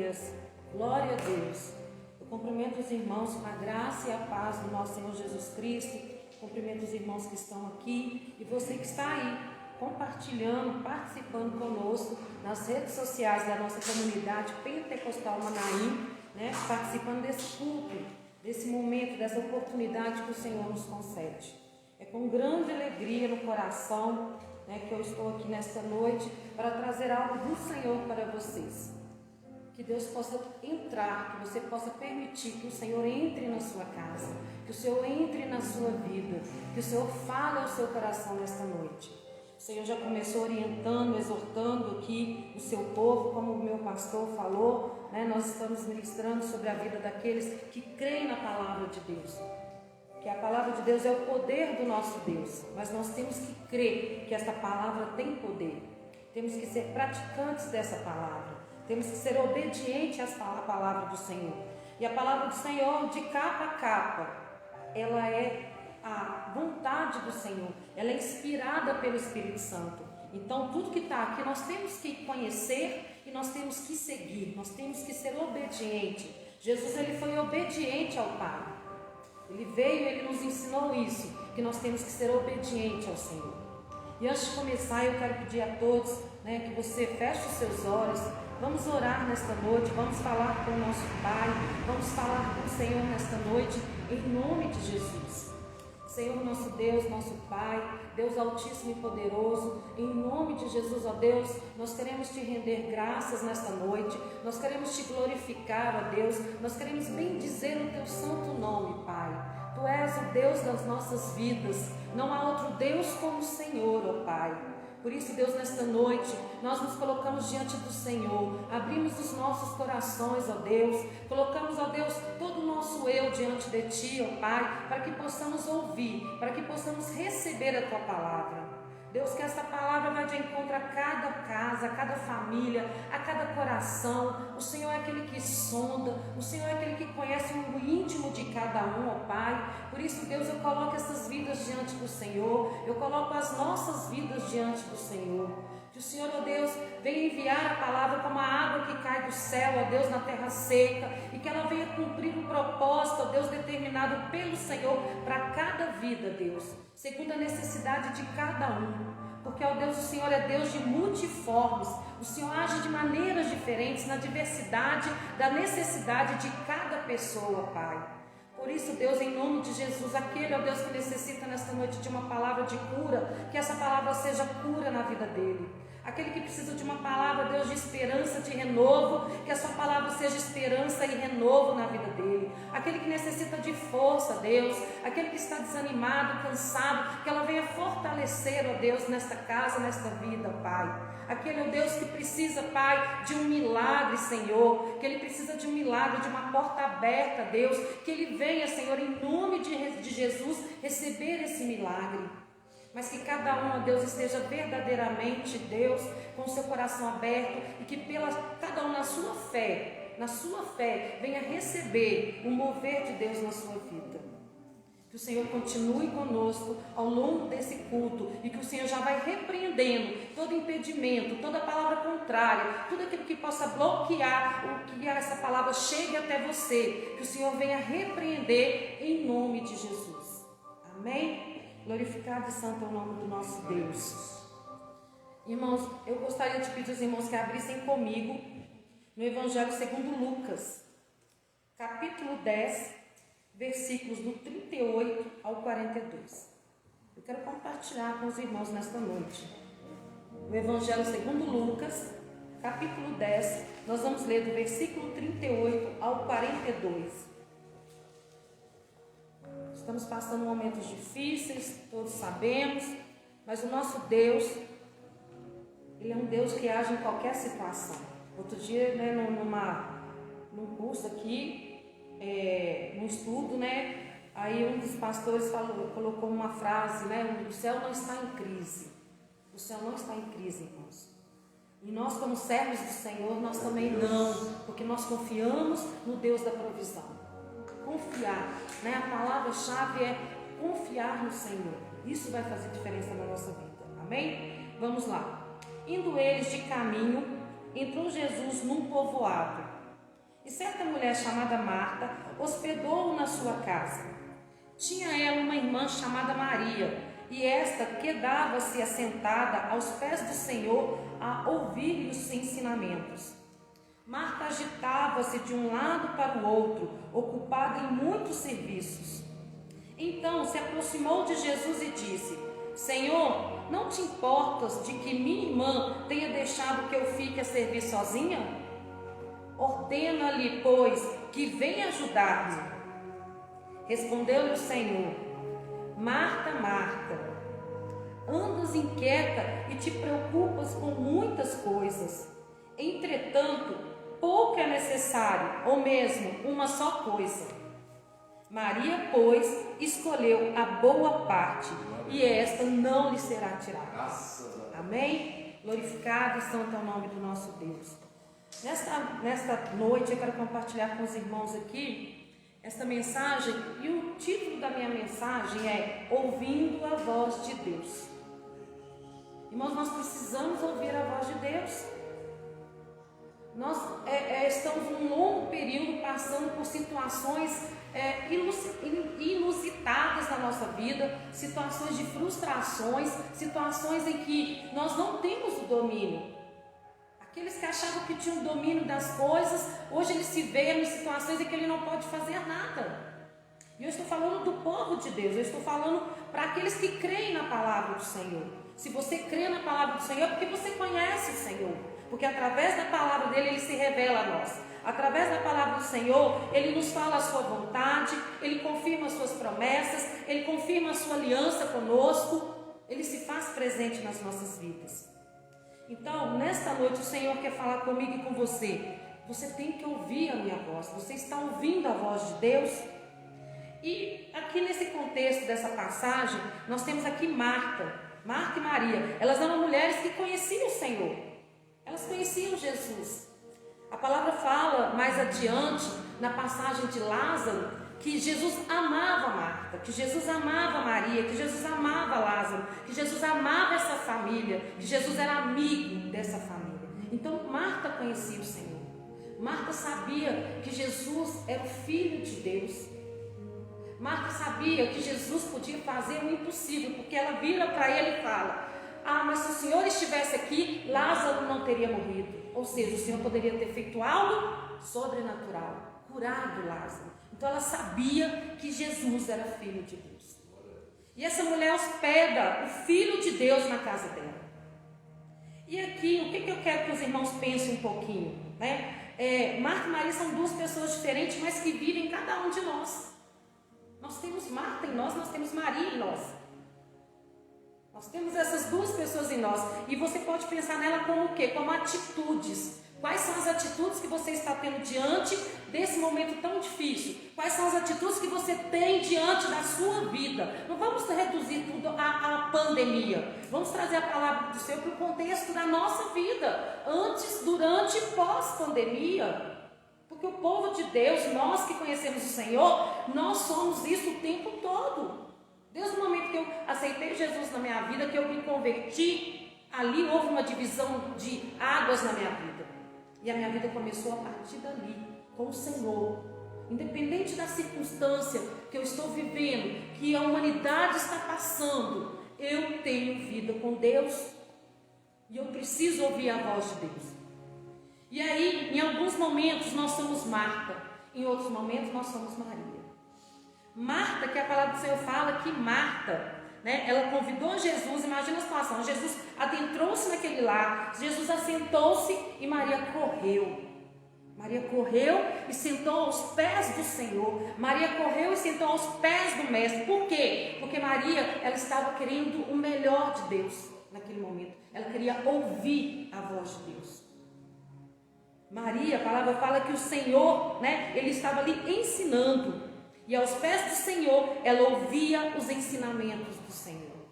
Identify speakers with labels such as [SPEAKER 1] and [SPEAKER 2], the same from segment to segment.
[SPEAKER 1] Aleluias. Glória a Deus. Eu cumprimento os irmãos com a graça e a paz do nosso Senhor Jesus Cristo. Cumprimento os irmãos que estão aqui e você que está aí compartilhando, participando conosco nas redes sociais da nossa comunidade Pentecostal Manaim, né? Participando desse culto, desse momento, dessa oportunidade que o Senhor nos concede. É com grande alegria no coração, né, que eu estou aqui nesta noite para trazer algo do Senhor para vocês. Que Deus possa entrar, que você possa permitir que o Senhor entre na sua casa, que o Senhor entre na sua vida, que o Senhor fale ao seu coração nesta noite. O Senhor já começou orientando, exortando aqui o seu povo, como o meu pastor falou, né? Nós estamos ministrando sobre a vida daqueles que creem na palavra de Deus. Que a palavra de Deus é o poder do nosso Deus, mas nós temos que crer que esta palavra tem poder. Temos que ser praticantes dessa palavra. Temos que ser obedientes à palavra do Senhor. E a palavra do Senhor, de capa a capa, ela é a vontade do Senhor. Ela é inspirada pelo Espírito Santo. Então, tudo que está aqui, nós temos que conhecer e nós temos que seguir. Nós temos que ser obedientes. Jesus, ele foi obediente ao Pai. Ele veio, ele nos ensinou isso, que nós temos que ser obedientes ao Senhor. E antes de começar, eu quero pedir a todos, né, que você feche os seus olhos. Vamos orar nesta noite, vamos falar com o nosso Pai, vamos falar com o Senhor nesta noite, em nome de Jesus. Senhor, nosso Deus, nosso Pai, Deus altíssimo e poderoso, em nome de Jesus, ó Deus, nós queremos te render graças nesta noite, nós queremos te glorificar, ó Deus, nós queremos bendizer o teu santo nome, Pai. Tu és o Deus das nossas vidas, não há outro Deus como o Senhor, ó Pai. Por isso, Deus, nesta noite, nós nos colocamos diante do Senhor, abrimos os nossos corações, ó Deus, colocamos, ó Deus, todo o nosso eu diante de Ti, ó Pai, para que possamos ouvir, para que possamos receber a Tua palavra. Deus, que essa palavra vai de encontro a cada casa, a cada família, a cada coração. O Senhor é aquele que sonda, o Senhor é aquele que conhece o íntimo de cada um, ó Pai. Por isso, Deus, eu coloco essas vidas diante do Senhor, eu coloco as nossas vidas diante do Senhor. Que o Senhor, ó Deus, venha enviar a palavra como a água que cai do céu, ó Deus, na terra seca, e que ela venha cumprir um propósito, ó Deus, determinado pelo Senhor para cada vida, Deus, segundo a necessidade de cada um. Porque, ó Deus, o Senhor é Deus de multiformes, o Senhor age de maneiras diferentes na diversidade da necessidade de cada pessoa, Pai. Por isso, Deus, em nome de Jesus, aquele, ó Deus, que necessita nesta noite de uma palavra de cura, que essa palavra seja cura na vida dele. Aquele que precisa de uma palavra, Deus, de esperança, de renovo, que a sua palavra seja esperança e renovo na vida dele. Aquele que necessita de força, Deus, aquele que está desanimado, cansado, que ela venha fortalecer, ó Deus, nesta casa, nesta vida, Pai. Aquele, ó Deus, que precisa, Pai, de um milagre, Senhor, que ele precisa de um milagre, de uma porta aberta, Deus, que ele venha, Senhor, em nome de Jesus, receber esse milagre. Mas que cada um, ó Deus, esteja verdadeiramente, Deus, com o seu coração aberto e que cada um na sua fé, venha receber o mover de Deus na sua vida. Que o Senhor continue conosco ao longo desse culto e que o Senhor já vai repreendendo todo impedimento, toda palavra contrária, tudo aquilo que possa bloquear o que essa palavra chegue até você. Que o Senhor venha repreender em nome de Jesus. Amém? Glorificado e santo é o nome do nosso Deus. Irmãos, eu gostaria de pedir aos irmãos que abrissem comigo no Evangelho segundo Lucas, capítulo 10, versículos do 38 ao 42. Eu quero compartilhar com os irmãos nesta noite. O Evangelho segundo Lucas, capítulo 10, nós vamos ler do versículo 38 ao 42. Estamos passando momentos difíceis, todos sabemos, mas o nosso Deus, Ele é um Deus que age em qualquer situação. Outro dia, né, num curso aqui, num estudo, né, aí um dos pastores colocou uma frase, né, o céu não está em crise. O céu não está em crise, irmãos. E nós, como servos do Senhor, nós também não, porque nós confiamos no Deus da provisão. Confiar, né? A palavra-chave é confiar no Senhor. Isso vai fazer diferença na nossa vida. Amém? Vamos lá. Indo eles de caminho, entrou Jesus num povoado E certa mulher chamada Marta hospedou-o na sua casa. Tinha ela uma irmã chamada Maria, e esta quedava-se assentada aos pés do Senhor a ouvir-lhe os ensinamentos. Marta agitava-se de um lado para o outro, ocupada em muitos serviços. Então se aproximou de Jesus e disse: Senhor, não te importas de que minha irmã tenha deixado que eu fique a servir sozinha? Ordena-lhe, pois, que venha ajudar-me. Respondeu-lhe o Senhor: Marta, Marta, andas inquieta e te preocupas com muitas coisas. Entretanto, pouco é necessário, ou mesmo uma só coisa. Maria, pois, escolheu a boa parte, e esta não lhe será tirada. Amém? Glorificado e santo é o nome do nosso Deus. Nesta noite eu quero compartilhar com os irmãos aqui esta mensagem, e o título da minha mensagem é Ouvindo a Voz de Deus. Irmãos, nós precisamos ouvir a voz de Deus. Nós estamos num longo período passando por situações inusitadas na nossa vida, situações de frustrações, situações em que nós não temos o domínio. Aqueles que achavam que tinham domínio das coisas, hoje eles se veem em situações em que ele não pode fazer nada. E eu estou falando do povo de Deus, eu estou falando para aqueles que creem na palavra do Senhor. Se você crê na palavra do Senhor, é porque você conhece o Senhor. Porque através da palavra dele, ele se revela a nós. Através da palavra do Senhor, ele nos fala a sua vontade, ele confirma as suas promessas, ele confirma a sua aliança conosco, ele se faz presente nas nossas vidas. Então, nesta noite, o Senhor quer falar comigo e com você. Você tem que ouvir a minha voz. Você está ouvindo a voz de Deus? E aqui nesse contexto dessa passagem, nós temos aqui Marta e Maria. Elas eram mulheres que conheciam o Senhor. Elas conheciam Jesus. A palavra fala mais adiante, na passagem de Lázaro, que Jesus amava Marta, que Jesus amava Maria, que Jesus amava Lázaro, que Jesus amava essa família, que Jesus era amigo dessa família. Então Marta conhecia o Senhor. Marta sabia que Jesus era o Filho de Deus. Marta sabia que Jesus podia fazer o impossível, porque ela vira para ele e fala: mas se o Senhor estivesse aqui, Lázaro não teria morrido. Ou seja, o Senhor poderia ter feito algo sobrenatural, curado Lázaro. Então ela sabia que Jesus era Filho de Deus. E essa mulher hospeda o Filho de Deus na casa dela. E aqui, o que eu quero que os irmãos pensem um pouquinho, né? Marta e Maria são duas pessoas diferentes, mas que vivem em cada um de nós. Nós temos Marta em nós temos Maria em nós. Nós temos essas duas pessoas em nós. E você pode pensar nela como o quê? Como atitudes. Quais são as atitudes que você está tendo diante desse momento tão difícil? Quais são as atitudes que você tem diante da sua vida? Não vamos reduzir tudo à pandemia. Vamos trazer a palavra do Senhor para o contexto da nossa vida. Antes, durante e pós-pandemia. Porque o povo de Deus, nós que conhecemos o Senhor, nós somos isso o tempo todo. Desde o momento que eu aceitei Jesus na minha vida, que eu me converti, ali houve uma divisão de águas na minha vida. E a minha vida começou a partir dali, com o Senhor. Independente da circunstância que eu estou vivendo, que a humanidade está passando, eu tenho vida com Deus. E eu preciso ouvir a voz de Deus. E aí, em alguns momentos nós somos Marta, em outros momentos nós somos Maria. Marta, que a palavra do Senhor fala que Marta, né, ela convidou Jesus, imagina a situação, Jesus adentrou-se naquele lar, Jesus assentou-se e Maria correu. Maria correu e sentou aos pés do Senhor. Maria correu e sentou aos pés do Mestre. Por quê? Porque Maria, ela estava querendo o melhor de Deus naquele momento. Ela queria ouvir a voz de Deus. Maria, a palavra fala que o Senhor, né, ele estava ali ensinando. E aos pés do Senhor, ela ouvia os ensinamentos do Senhor.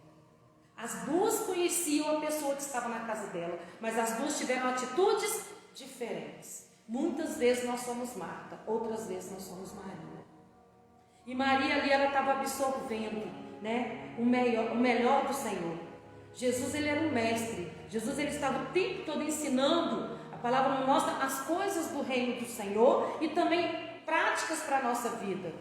[SPEAKER 1] As duas conheciam a pessoa que estava na casa dela, mas as duas tiveram atitudes diferentes. Muitas vezes nós somos Marta, outras vezes nós somos Maria. E Maria ali, ela estava absorvendo, né, o melhor do Senhor. Jesus, ele era um mestre. Jesus, ele estava o tempo todo ensinando. A palavra nos mostra as coisas do reino do Senhor e também práticas para a nossa vida.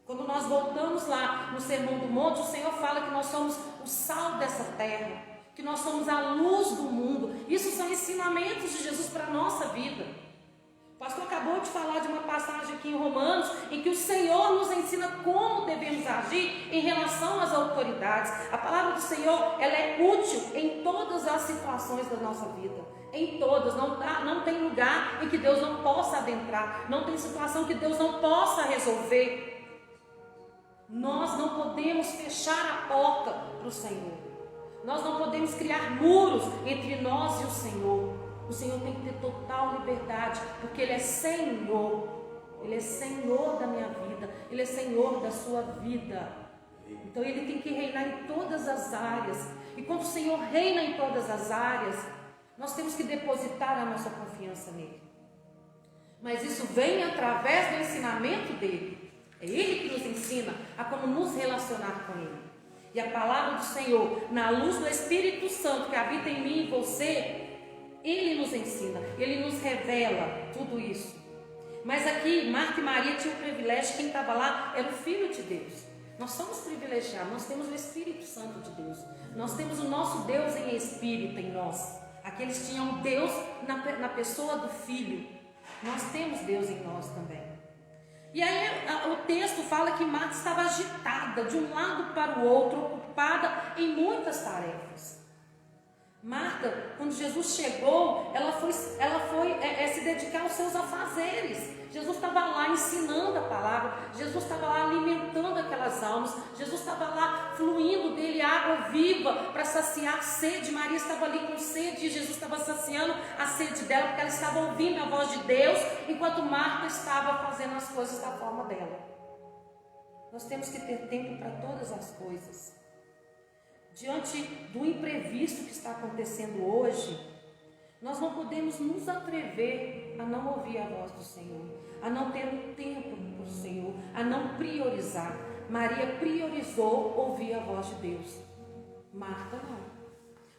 [SPEAKER 1] Quando nós voltamos lá no Sermão do Monte, o Senhor fala que nós somos o sal dessa terra, que nós somos a luz do mundo. Isso são ensinamentos de Jesus para a nossa vida. O pastor acabou de falar de uma passagem aqui em Romanos, em que o Senhor nos ensina como devemos agir em relação às autoridades. A palavra do Senhor, ela é útil em todas as situações da nossa vida. Em todas, não tem lugar em que Deus não possa adentrar, não tem situação que Deus não possa resolver. Nós não podemos fechar a porta para o Senhor. Nós não podemos criar muros entre nós e o Senhor. O Senhor tem que ter total liberdade, porque Ele é Senhor. Ele é Senhor da minha vida. Ele é Senhor da sua vida. Então Ele tem que reinar em todas as áreas. E quando o Senhor reina em todas as áreas, nós temos que depositar a nossa confiança nele. Mas isso vem através do ensinamento dele. É Ele que nos ensina a como nos relacionar com Ele. E a palavra do Senhor, na luz do Espírito Santo que habita em mim e você, Ele nos ensina, Ele nos revela tudo isso. Mas aqui, Marta e Maria tinham o privilégio, quem estava lá era o Filho de Deus. Nós somos privilegiados, nós temos o Espírito Santo de Deus. Nós temos o nosso Deus em Espírito em nós. Aqueles tinham Deus na pessoa do Filho. Nós temos Deus em nós também. E aí o texto fala que Marta estava agitada de um lado para o outro, ocupada em muitas tarefas. Marta, quando Jesus chegou, ela foi se dedicar aos seus afazeres. Jesus estava lá ensinando a palavra, Jesus estava lá alimentando aquelas almas, Jesus estava lá fluindo dele água viva para saciar a sede. Maria estava ali com sede e Jesus estava saciando a sede dela, porque ela estava ouvindo a voz de Deus, enquanto Marta estava fazendo as coisas da forma dela. Nós temos que ter tempo para todas as coisas. Diante do imprevisto que está acontecendo hoje, nós não podemos nos atrever a não ouvir a voz do Senhor, a não ter um tempo para o Senhor, a não priorizar. Maria priorizou ouvir a voz de Deus. Marta não.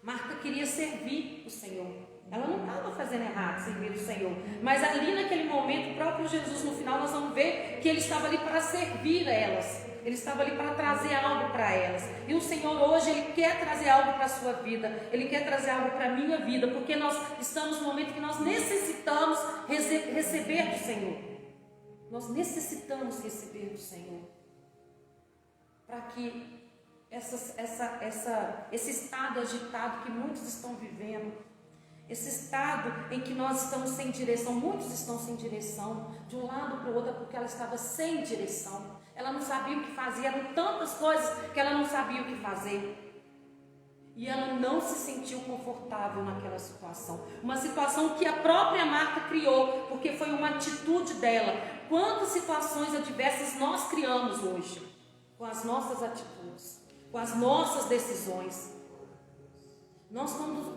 [SPEAKER 1] Marta queria servir o Senhor. Ela não estava fazendo errado, servir o Senhor. Mas ali naquele momento, o próprio Jesus, no final, nós vamos ver que Ele estava ali para servir elas. Ele estava ali para trazer algo para elas. E o Senhor hoje, Ele quer trazer algo para a sua vida. Ele quer trazer algo para a minha vida. Porque nós estamos no momento que nós necessitamos receber do Senhor. Nós necessitamos receber do Senhor. Para que esse estado agitado que muitos estão vivendo, esse estado em que nós estamos sem direção, muitos estão sem direção, de um lado para o outro, porque ela estava sem direção. Ela não sabia o que fazer, eram tantas coisas que ela não sabia o que fazer. E ela não se sentiu confortável naquela situação. Uma situação que a própria Marta criou, porque foi uma atitude dela. Quantas situações adversas nós criamos hoje, com as nossas atitudes, com as nossas decisões.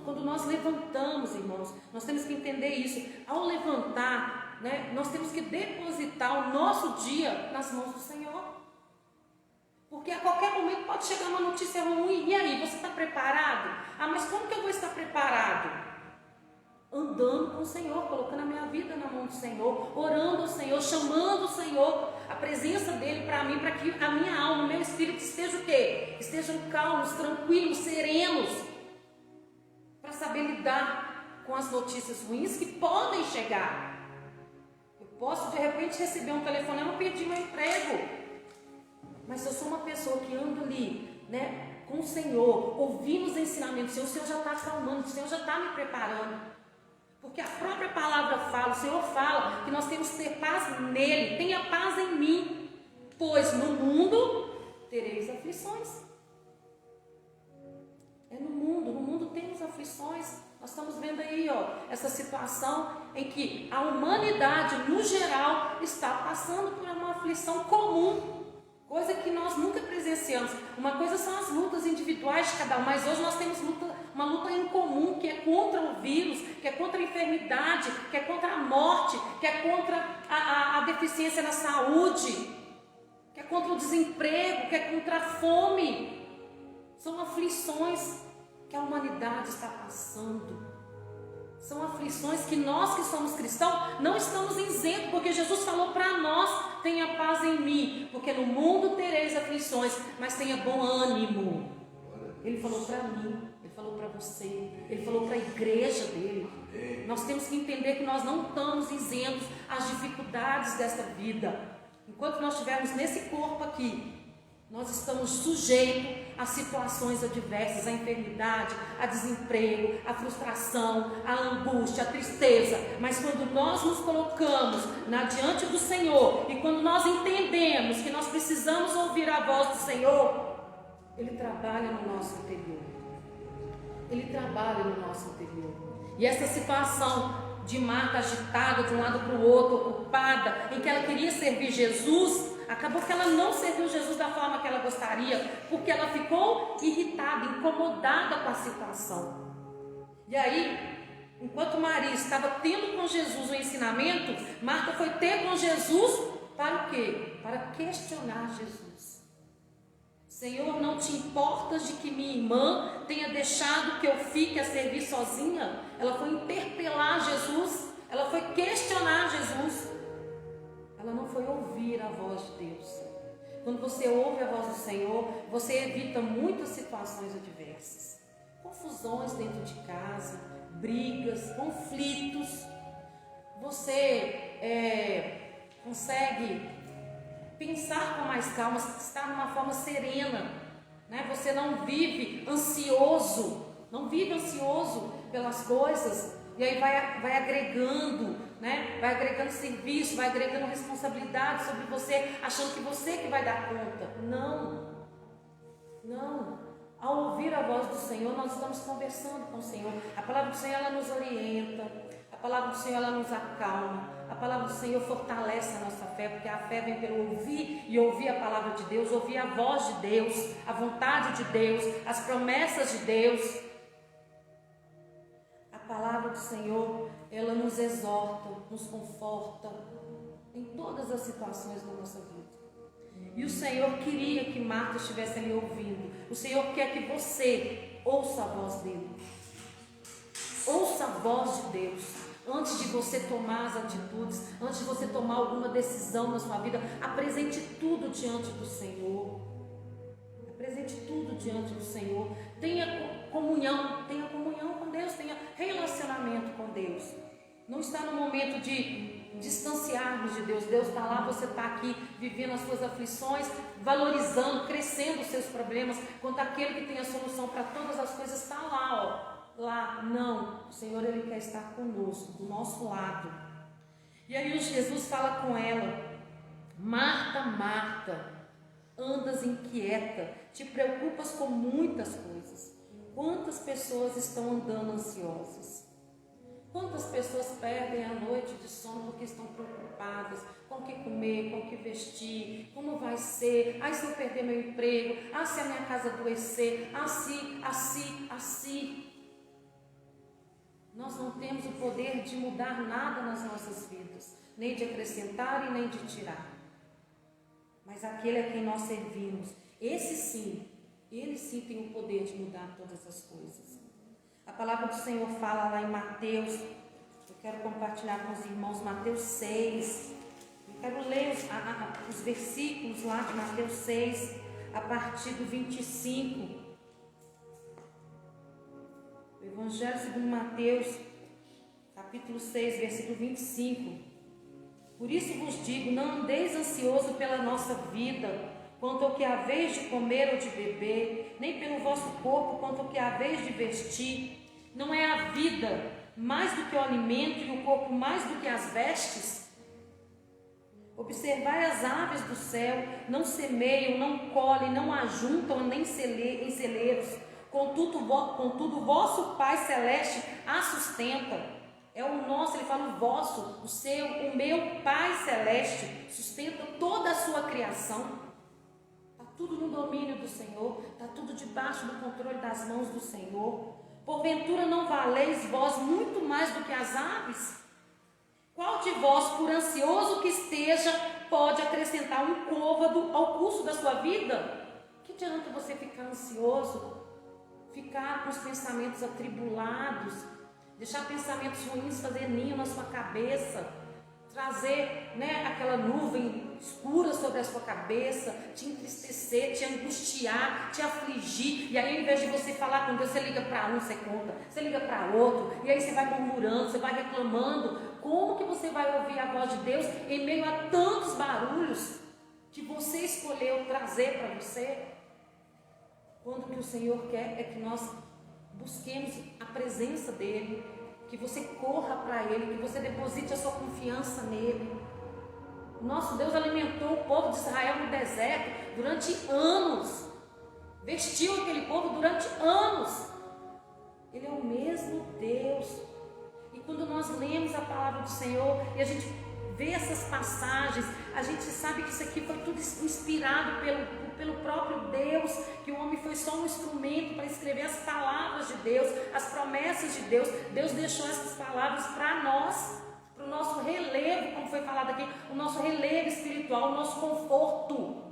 [SPEAKER 1] Quando nós levantamos, irmãos, nós temos que entender isso. Ao levantar, nós temos que depositar o nosso dia nas mãos do Senhor. Porque a qualquer momento pode chegar uma notícia ruim. E aí, você está preparado? Ah, mas como que eu vou estar preparado? Andando com o Senhor, colocando a minha vida na mão do Senhor, orando ao Senhor, chamando o Senhor, a presença dEle para mim, para que a minha alma, o meu espírito esteja o quê? Estejam calmos, tranquilos, serenos, para saber lidar com as notícias ruins que podem chegar. Eu posso de repente receber um telefonema e perdi meu emprego. Mas se eu sou uma pessoa que ando ali, com o Senhor, ouvindo os ensinamentos, o Senhor já está acalmando, o Senhor já está me preparando. Porque a própria palavra fala, o Senhor fala que nós temos que ter paz nele. Tenha paz em mim, pois no mundo tereis aflições. É no mundo temos aflições. Nós estamos vendo aí, essa situação em que a humanidade, no geral, está passando por uma aflição comum. Coisa que nós nunca presenciamos. Uma coisa são as lutas individuais de cada um, mas hoje nós temos uma luta em comum, que é contra o vírus, que é contra a enfermidade, que é contra a morte, que é contra a deficiência na saúde, que é contra o desemprego, que é contra a fome. São aflições que a humanidade está passando. São aflições que nós que somos cristãos não estamos isentos, porque Jesus falou para nós: tenha paz em mim, porque no mundo tereis aflições, mas tenha bom ânimo. Ele falou para mim, ele falou para você, ele falou para a igreja dele. Nós temos que entender que nós não estamos isentos às dificuldades desta vida. Enquanto nós estivermos nesse corpo aqui, nós estamos sujeitos a situações adversas, a enfermidade, a desemprego, a frustração, a angústia, a tristeza. Mas quando nós nos colocamos diante do Senhor e quando nós entendemos que nós precisamos ouvir a voz do Senhor, Ele trabalha no nosso interior. Ele trabalha no nosso interior. E essa situação de Marta agitada de um lado para o outro, ocupada, em que ela queria servir Jesus, acabou que ela não serviu Jesus da forma que ela gostaria, porque ela ficou irritada, incomodada com a situação. E aí, enquanto Maria estava tendo com Jesus o ensinamento, Marta foi ter com Jesus para o quê? Para questionar Jesus. Senhor, não te importas de que minha irmã tenha deixado que eu fique a servir sozinha? Ela foi interpelar Jesus, ela foi questionar Jesus. Ela não foi ouvir a voz de Deus. Quando você ouve a voz do Senhor, você evita muitas situações adversas. Confusões dentro de casa, brigas, conflitos. Você consegue pensar com mais calma, estar numa forma serena, né? Você não vive ansioso, pelas coisas, e aí vai agregando, né? Vai agregando serviço, vai agregando responsabilidade sobre você, achando que você que vai dar conta. Não. Ao ouvir a voz do Senhor, nós estamos conversando com o Senhor. A palavra do Senhor, ela nos orienta. A palavra do Senhor, ela nos acalma. A palavra do Senhor fortalece a nossa fé, porque a fé vem pelo ouvir e ouvir a palavra de Deus, ouvir a voz de Deus, a vontade de Deus, as promessas de Deus. A palavra do Senhor, ela nos exorta, nos conforta em todas as situações da nossa vida. E o Senhor queria que Marta estivesse ali ouvindo. O Senhor quer que você ouça a voz dele. Ouça a voz de Deus. Antes de você tomar as atitudes, antes de você tomar alguma decisão na sua vida, apresente tudo diante do Senhor. Apresente tudo diante do Senhor. Tenha comunhão com Deus, tenha relacionamento com Deus. Não está no momento de distanciarmos de Deus. Deus está lá, você está aqui, vivendo as suas aflições, valorizando, crescendo os seus problemas, quanto aquele que tem a solução para todas as coisas está lá, lá. Não, o Senhor, Ele quer estar conosco, do nosso lado. E aí Jesus fala com ela: Marta, Marta, andas inquieta, te preocupas com muitas coisas. Quantas pessoas estão andando ansiosas? Quantas pessoas perdem a noite de sono porque estão preocupadas com o que comer, com o que vestir, como vai ser, se eu perder meu emprego, se a minha casa adoecer, assim. Nós não temos o poder de mudar nada nas nossas vidas, nem de acrescentar e nem de tirar. Mas aquele a quem nós servimos, ele sim tem o poder de mudar todas as coisas. A palavra do Senhor fala lá em Mateus, eu quero compartilhar com os irmãos, Mateus 6, eu quero ler os versículos lá de Mateus 6, a partir do 25, o Evangelho segundo Mateus, capítulo 6, versículo 25, por isso vos digo, não andeis ansioso pela nossa vida, quanto ao que haveis de comer ou de beber, nem pelo vosso corpo, quanto ao que haveis de vestir. Não é a vida mais do que o alimento e o corpo mais do que as vestes? Observai as aves do céu, não semeiam, não colhem, não ajuntam nem em celeiros, contudo o vosso Pai Celeste as sustenta. É o nosso, ele fala o vosso, o seu, o meu Pai Celeste sustenta toda a sua criação. Tudo no domínio do Senhor, está tudo debaixo do controle das mãos do Senhor. Porventura não valeis vós muito mais do que as aves? Qual de vós, por ansioso que esteja, pode acrescentar um côvado ao curso da sua vida? Que adianta você ficar ansioso, ficar com os pensamentos atribulados, deixar pensamentos ruins fazer ninho na sua cabeça, trazer, aquela nuvem escura sobre a sua cabeça, te entristecer, te angustiar, te afligir. E aí, ao invés de você falar com Deus, você liga para um, você conta, você liga para outro, e aí você vai murmurando, você vai reclamando. Como que você vai ouvir a voz de Deus em meio a tantos barulhos que você escolheu trazer para você? Quando que o Senhor quer é que nós busquemos a presença dEle, que você corra para Ele, que você deposite a sua confiança nele. O nosso Deus alimentou o povo de Israel no deserto durante anos, vestiu aquele povo durante anos. Ele é o mesmo Deus. E quando nós lemos a palavra do Senhor e a gente vê essas passagens, a gente sabe que isso aqui foi tudo inspirado pelo próprio Deus, que o homem foi só um instrumento para escrever as palavras de Deus, as promessas de Deus. Deus deixou essas palavras para nós, para o nosso relevo, como foi falado aqui, o nosso relevo espiritual, o nosso conforto.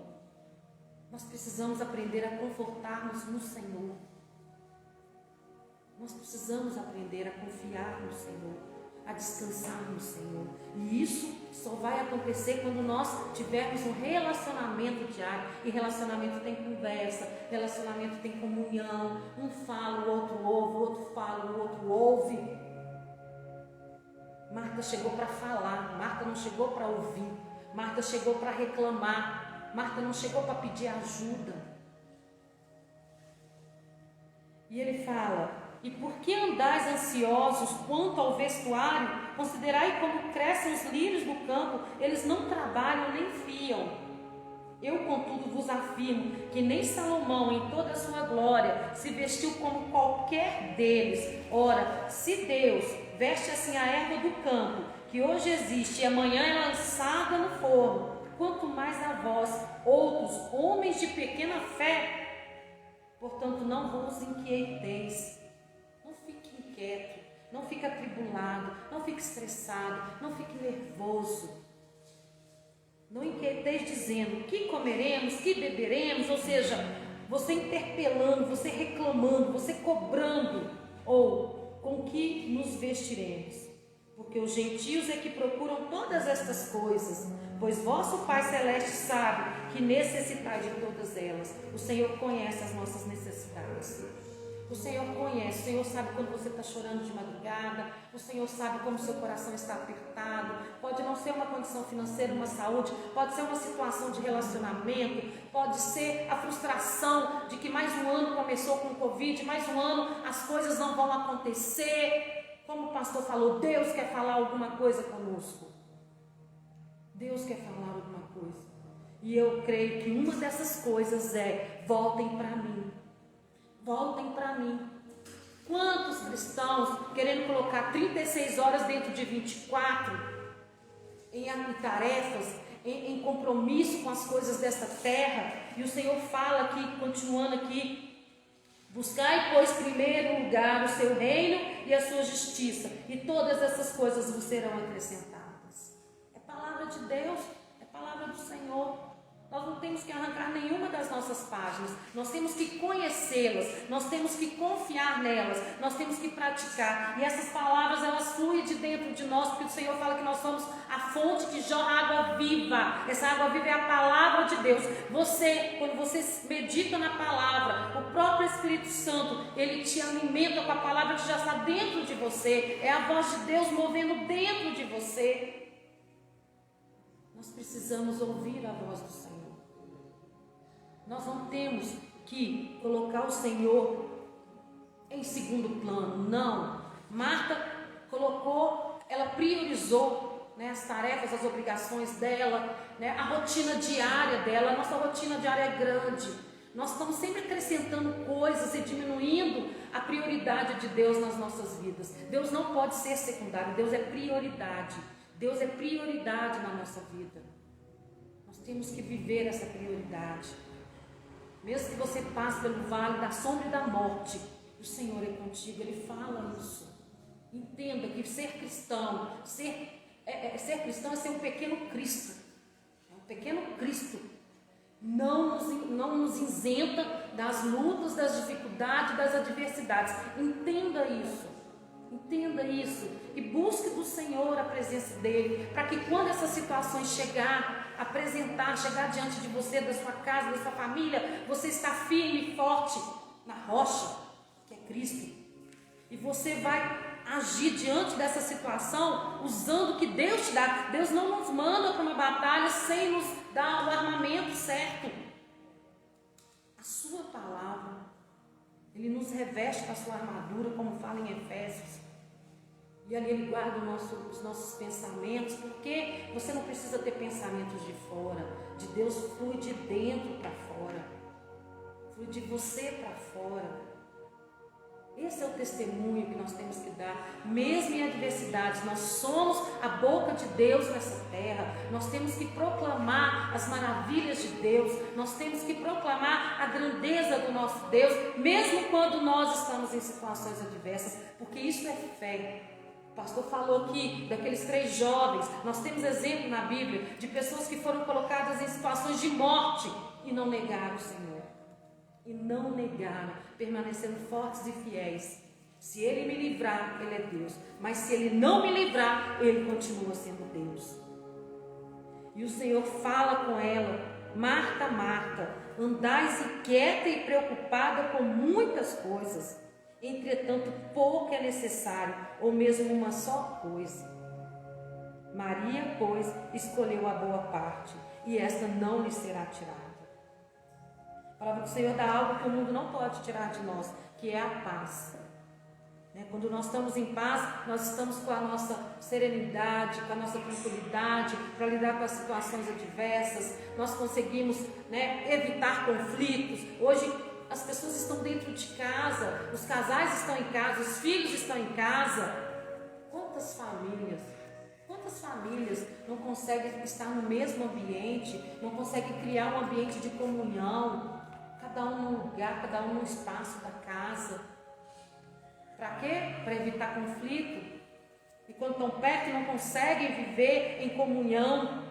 [SPEAKER 1] Nós precisamos aprender a confortar-nos no Senhor. Nós precisamos aprender a confiar no Senhor, a descansar no Senhor. E isso só vai acontecer quando nós tivermos um relacionamento diário. E relacionamento tem conversa, relacionamento tem comunhão. Um fala, o outro ouve, o outro fala, o outro ouve. Marta chegou para falar, Marta não chegou para ouvir, Marta chegou para reclamar, Marta não chegou para pedir ajuda. E ele fala: e por que andais ansiosos quanto ao vestuário? Considerai como crescem os lírios do campo, eles não trabalham nem fiam. Eu, contudo, vos afirmo que nem Salomão, em toda a sua glória, se vestiu como qualquer deles. Ora, se Deus veste assim a erva do campo, que hoje existe e amanhã é lançada no forno, quanto mais a vós, outros, homens de pequena fé. Portanto, não vos inquieteis. Não fique atribulado, não fique estressado, não fique nervoso. Não inquieteis dizendo: que comeremos, que beberemos? Ou seja, você interpelando, você reclamando, você cobrando, ou com que nos vestiremos? Porque os gentios é que procuram todas estas coisas, pois vosso Pai Celeste sabe que necessitais de todas elas. O Senhor conhece as nossas necessidades. O Senhor conhece, o Senhor sabe quando você está chorando de madrugada, o Senhor sabe como o seu coração está apertado. Pode não ser uma condição financeira, uma saúde, pode ser uma situação de relacionamento, pode ser a frustração de que mais um ano começou com o Covid, mais um ano as coisas não vão acontecer. Como o pastor falou, Deus quer falar alguma coisa conosco. Deus quer falar alguma coisa. E eu creio que uma dessas coisas é: voltem para mim. Voltem para mim. Quantos cristãos querendo colocar 36 horas dentro de 24 em tarefas, em compromisso com as coisas desta terra? E o Senhor fala aqui, continuando aqui: buscai, pois, primeiro lugar o seu reino e a sua justiça, e todas essas coisas vos serão acrescentadas. É palavra de Deus, é palavra do Senhor. Nós não temos que arrancar nenhuma das nossas páginas, nós temos que conhecê-las, nós temos que confiar nelas, nós temos que praticar. E essas palavras, elas fluem de dentro de nós, porque o Senhor fala que nós somos a fonte que jorra água viva. Essa água viva é a palavra de Deus. Quando você medita na palavra, o próprio Espírito Santo, ele te alimenta com a palavra que já está dentro de você. É a voz de Deus movendo dentro de você. Nós precisamos ouvir a voz do Senhor. Nós não temos que colocar o Senhor em segundo plano, não. Marta ela priorizou, as tarefas, as obrigações dela, a rotina diária dela. A nossa rotina diária é grande. Nós estamos sempre acrescentando coisas e diminuindo a prioridade de Deus nas nossas vidas. Deus não pode ser secundário, Deus é prioridade. Deus é prioridade na nossa vida. Nós temos que viver essa prioridade. Mesmo que você passe pelo vale da sombra e da morte, o Senhor é contigo. Ele fala isso. Entenda que ser cristão, ser cristão é ser um pequeno Cristo. É um pequeno Cristo. Não nos isenta das lutas, das dificuldades, das adversidades. Entenda isso. Entenda isso e busque do Senhor a presença dEle, para que quando essas situações chegar diante de você, da sua casa, da sua família, você está firme e forte na rocha, que é Cristo. E você vai agir diante dessa situação usando o que Deus te dá. Deus não nos manda para uma batalha sem nos dar o armamento certo. A sua palavra, Ele nos reveste com a sua armadura, como fala em Efésios. E ali Ele guarda os nossos pensamentos, porque você não precisa ter pensamentos de fora. De Deus flui de dentro para fora. Flui de você para fora. Esse é o testemunho que nós temos que dar, mesmo em adversidades. Nós somos a boca de Deus nessa terra. Nós temos que proclamar as maravilhas de Deus. Nós temos que proclamar a grandeza do nosso Deus, mesmo quando nós estamos em situações adversas, porque isso é fé. O pastor falou aqui daqueles 3 jovens. Nós temos exemplo na Bíblia de pessoas que foram colocadas em situações de morte e não negaram o Senhor. E não negaram, permanecendo fortes e fiéis. Se Ele me livrar, Ele é Deus. Mas se Ele não me livrar, Ele continua sendo Deus. E o Senhor fala com ela: Marta, Marta, andais inquieta e preocupada com muitas coisas. Entretanto, pouco é necessário, ou mesmo uma só coisa. Maria, pois, escolheu a boa parte, e esta não lhe será tirada. A palavra do Senhor dá algo que o mundo não pode tirar de nós, que é a paz. Quando nós estamos em paz, nós estamos com a nossa serenidade, com a nossa tranquilidade, para lidar com as situações adversas. Nós conseguimos evitar conflitos. Hoje as pessoas estão dentro de casa, os casais estão em casa, os filhos estão em casa. Quantas famílias não conseguem estar no mesmo ambiente, não conseguem criar um ambiente de comunhão, cada um num lugar, cada um num espaço da casa. Para quê? Para evitar conflito. E quando estão perto e não conseguem viver em comunhão,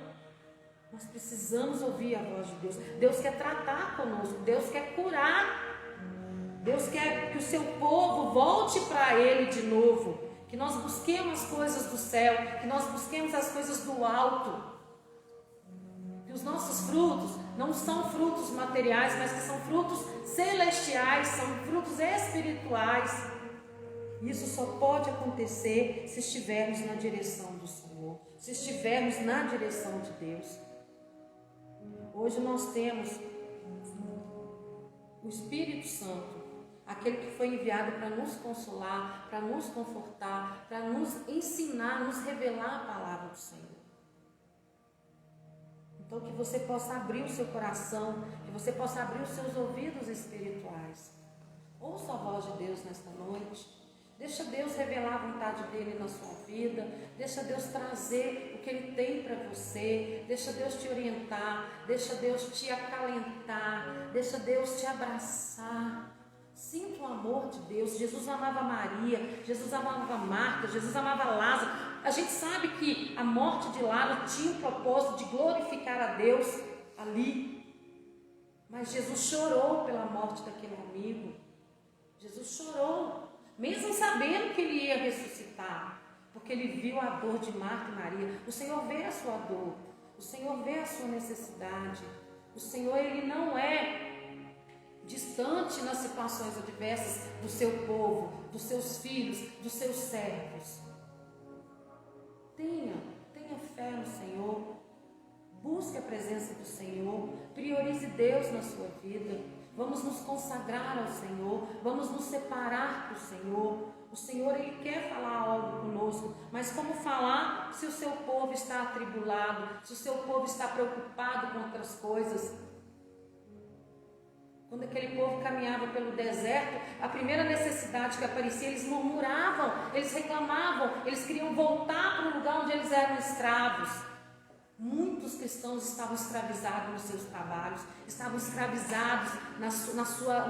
[SPEAKER 1] nós precisamos ouvir a voz de Deus. Deus quer tratar conosco, Deus quer curar, Deus quer que o seu povo volte para Ele de novo, que nós busquemos as coisas do céu, que nós busquemos as coisas do alto, que os nossos frutos não são frutos materiais, mas que são frutos celestiais, são frutos espirituais. Isso só pode acontecer se estivermos na direção do Senhor, se estivermos na direção de Deus. Hoje nós temos o Espírito Santo, aquele que foi enviado para nos consolar, para nos confortar, para nos ensinar, nos revelar a palavra do Senhor. Então que você possa abrir o seu coração, que você possa abrir os seus ouvidos espirituais. Ouça a voz de Deus nesta noite. Deixa Deus revelar a vontade dEle na sua vida. Deixa Deus trazer o que Ele tem para você. Deixa Deus te orientar. Deixa Deus te acalentar. Deixa Deus te abraçar. Sinta o amor de Deus. Jesus amava Maria. Jesus amava Marta. Jesus amava Lázaro. A gente sabe que a morte de Lázaro tinha o propósito de glorificar a Deus ali. Mas Jesus chorou pela morte daquele amigo. Jesus chorou. Mesmo sabendo que ele ia ressuscitar, porque ele viu a dor de Marta e Maria. O Senhor vê a sua dor, o Senhor vê a sua necessidade. O Senhor, Ele não é distante nas situações adversas do seu povo, dos seus filhos, dos seus servos. Tenha fé no Senhor, busque a presença do Senhor, priorize Deus na sua vida. Vamos nos consagrar ao Senhor, vamos nos separar para o Senhor. O Senhor, Ele quer falar algo conosco, mas como falar se o seu povo está atribulado, se o seu povo está preocupado com outras coisas? Quando aquele povo caminhava pelo deserto, a primeira necessidade que aparecia, eles murmuravam, eles reclamavam, eles queriam voltar para o lugar onde eles eram escravos. Muitos cristãos estavam escravizados nos seus trabalhos, estavam escravizados na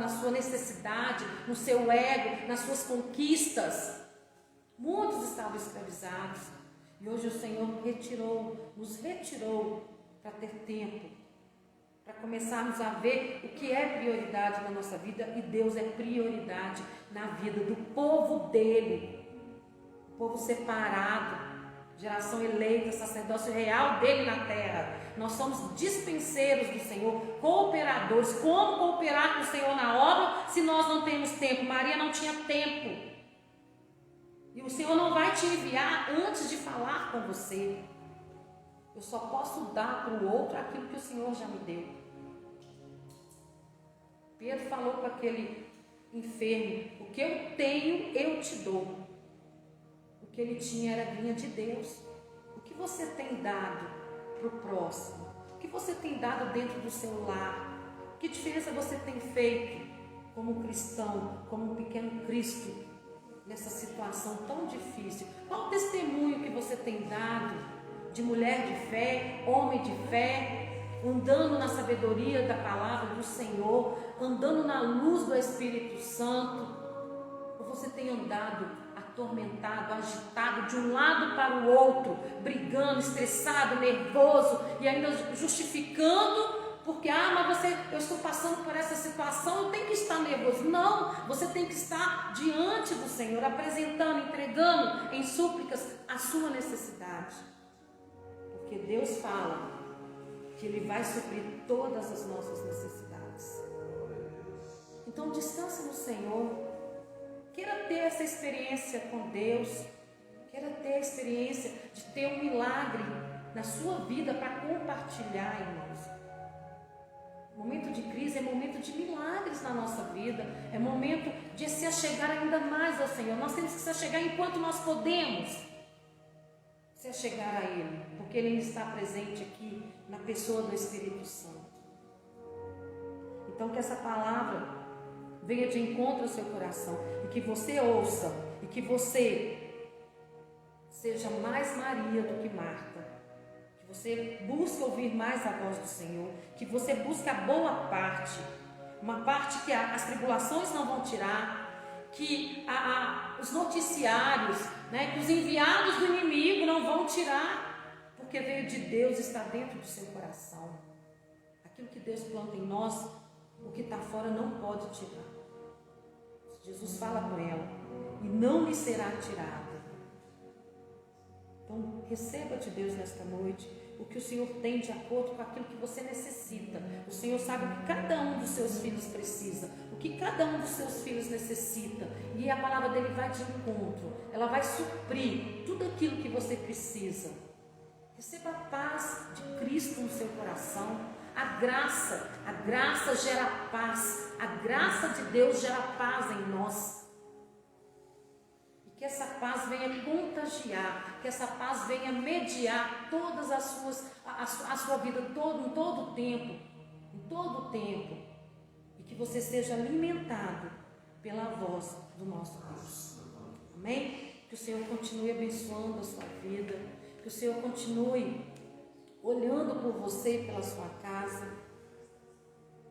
[SPEAKER 1] sua necessidade, no seu ego, nas suas conquistas. Muitos estavam escravizados. E hoje o Senhor nos retirou para ter tempo, para começarmos a ver o que é prioridade na nossa vida. E Deus é prioridade na vida do povo dEle. povo separado, geração eleita, sacerdócio real dele na terra. Nós somos dispenseiros do Senhor, cooperadores. Como cooperar com o Senhor na obra se nós não temos tempo? Maria não tinha tempo. E o Senhor não vai te enviar antes de falar com você. Eu só posso dar para o outro aquilo que o Senhor já me deu. Pedro falou para aquele enfermo: o que eu tenho, eu te dou. O que ele tinha era vinha de Deus. O que você tem dado para o próximo? O que você tem dado dentro do seu lar? Que diferença você tem feito como cristão, como um pequeno Cristo, nessa situação tão difícil? Qual o testemunho que você tem dado de mulher de fé, homem de fé, andando na sabedoria da palavra do Senhor, andando na luz do Espírito Santo? Ou você tem andado atormentado, agitado de um lado para o outro, brigando, estressado, nervoso e ainda justificando porque, mas eu estou passando por essa situação, eu tenho que estar nervoso. Não, você tem que estar diante do Senhor, apresentando, entregando em súplicas a sua necessidade. Porque Deus fala que Ele vai suprir todas as nossas necessidades. Então descanse no Senhor. Queira ter essa experiência com Deus. Queira ter a experiência de ter um milagre na sua vida para compartilhar, irmãos. Momento de crise é momento de milagres na nossa vida. É momento de se achegar ainda mais ao Senhor. Nós temos que se achegar enquanto nós podemos. Se achegar a Ele, porque Ele está presente aqui na pessoa do Espírito Santo. Então que essa palavra venha de encontro ao seu coração e que você ouça e que você seja mais Maria do que Marta, que você busque ouvir mais a voz do Senhor, que você busque a boa parte, uma parte que as tribulações não vão tirar, que os noticiários, que os enviados do inimigo não vão tirar, porque veio de Deus, está dentro do seu coração. Aquilo que Deus planta em nós, o que está fora não pode tirar. Jesus fala com ela: e não lhe será tirada. Então receba de Deus nesta noite o que o Senhor tem de acordo com aquilo que você necessita. O Senhor sabe o que cada um dos seus filhos precisa, o que cada um dos seus filhos necessita, e a palavra dele vai de encontro. Ela vai suprir tudo aquilo que você precisa. Receba a paz de Cristo no seu coração. A graça gera paz. A graça de Deus gera paz em nós. E que essa paz venha contagiar, que essa paz venha mediar todas a sua vida em todo o tempo. E que você seja alimentado pela voz do nosso Deus. Amém? Que o Senhor continue abençoando a sua vida. Que o Senhor continue olhando por você e pela sua casa,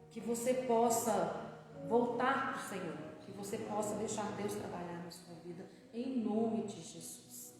[SPEAKER 1] que você possa voltar para o Senhor, que você possa deixar Deus trabalhar na sua vida, em nome de Jesus.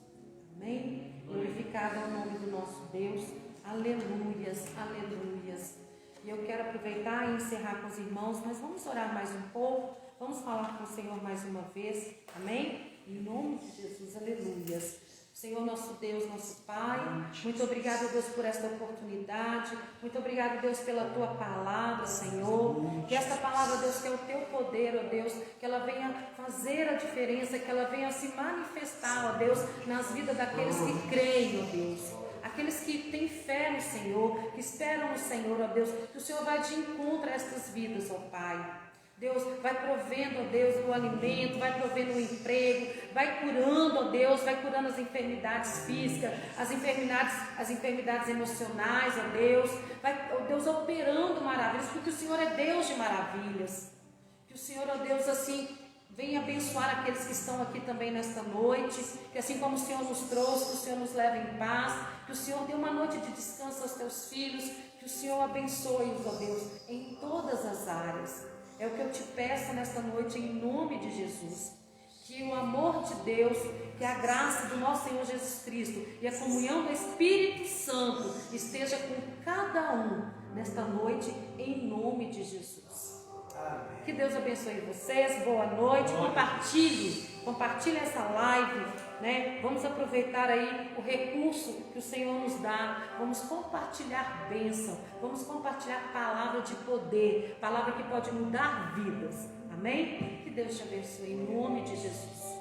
[SPEAKER 1] Amém? Glorificado é o nome do nosso Deus. Aleluias, aleluias. E eu quero aproveitar e encerrar com os irmãos, mas vamos orar mais um pouco, vamos falar com o Senhor mais uma vez. Amém? Em nome de Jesus, aleluias. Senhor, nosso Deus, nosso Pai, muito obrigado, Deus, por esta oportunidade. Muito obrigado, Deus, pela Tua palavra, Senhor. Que esta palavra, Deus, que é o Teu poder, ó Deus, que ela venha fazer a diferença, que ela venha se manifestar, ó Deus, nas vidas daqueles que creem, ó Deus. Aqueles que têm fé no Senhor, que esperam no Senhor, ó Deus, que o Senhor vai de encontro a estas vidas, ó Pai. Deus, vai provendo, ó Deus, o alimento, vai provendo o emprego, vai curando, ó Deus, vai curando as enfermidades físicas, as enfermidades emocionais, ó Deus, vai, ó Deus, operando maravilhas, porque o Senhor é Deus de maravilhas. Que o Senhor, ó Deus, assim, venha abençoar aqueles que estão aqui também nesta noite, que assim como o Senhor nos trouxe, que o Senhor nos leve em paz, que o Senhor dê uma noite de descanso aos teus filhos, que o Senhor abençoe-os, ó Deus, em todas as áreas. É o que eu te peço nesta noite, em nome de Jesus. Que o amor de Deus, que a graça do nosso Senhor Jesus Cristo e a comunhão do Espírito Santo esteja com cada um nesta noite, em nome de Jesus. Que Deus abençoe vocês. Boa noite. Compartilhe essa live né? Vamos aproveitar aí o recurso que o Senhor nos dá. Vamos compartilhar bênção, vamos compartilhar palavra de poder, palavra que pode mudar vidas. Amém? Que Deus te abençoe em nome de Jesus.